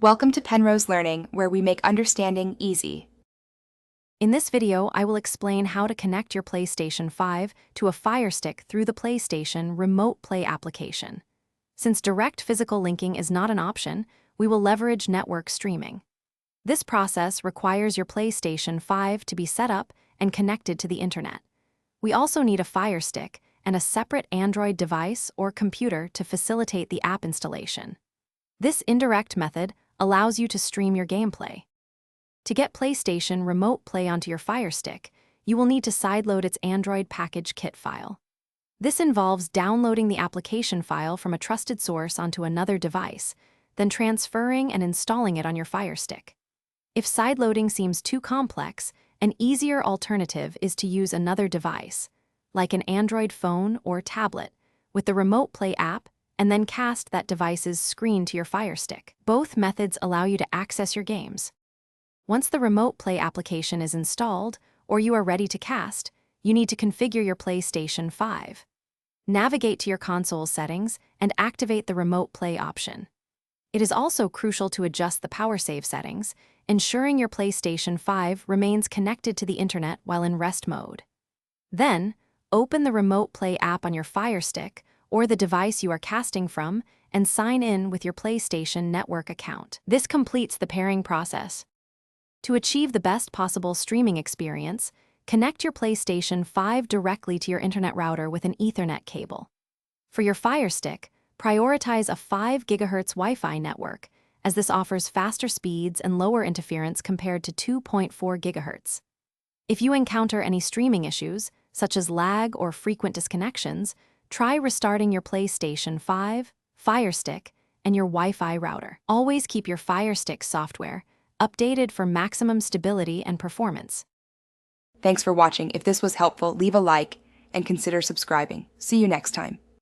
Welcome to Penrose Learning, where we make understanding easy. In this video, I will explain how to connect your PlayStation 5 to a Firestick through the PlayStation Remote Play application. Since direct physical linking is not an option, we will leverage network streaming. This process requires your PlayStation 5 to be set up and connected to the internet. We also need a Firestick and a separate Android device or computer to facilitate the app installation. This indirect method allows you to stream your gameplay. To get PlayStation Remote Play onto your Firestick, you will need to sideload its Android package kit file. This involves downloading the application file from a trusted source onto another device, then transferring and installing it on your Firestick. If sideloading seems too complex, an easier alternative is to use another device, like an Android phone or tablet, with the Remote Play app, and then cast that device's screen to your Firestick. Both methods allow you to access your games. Once the Remote Play application is installed, or you are ready to cast, you need to configure your PlayStation 5. Navigate to your console's settings and activate the Remote Play option. It is also crucial to adjust the power save settings, ensuring your PlayStation 5 remains connected to the internet while in rest mode. Then, open the Remote Play app on your Firestick or the device you are casting from and sign in with your PlayStation Network account. This completes the pairing process. To achieve the best possible streaming experience, connect your PlayStation 5 directly to your internet router with an Ethernet cable. For your Firestick, prioritize a 5 GHz Wi-Fi network, as this offers faster speeds and lower interference compared to 2.4 GHz. If you encounter any streaming issues, such as lag or frequent disconnections, try restarting your PlayStation 5, Firestick, and your Wi-Fi router. Always keep your Firestick software updated for maximum stability and performance. Thanks for watching. If this was helpful, leave a like and consider subscribing. See you next time.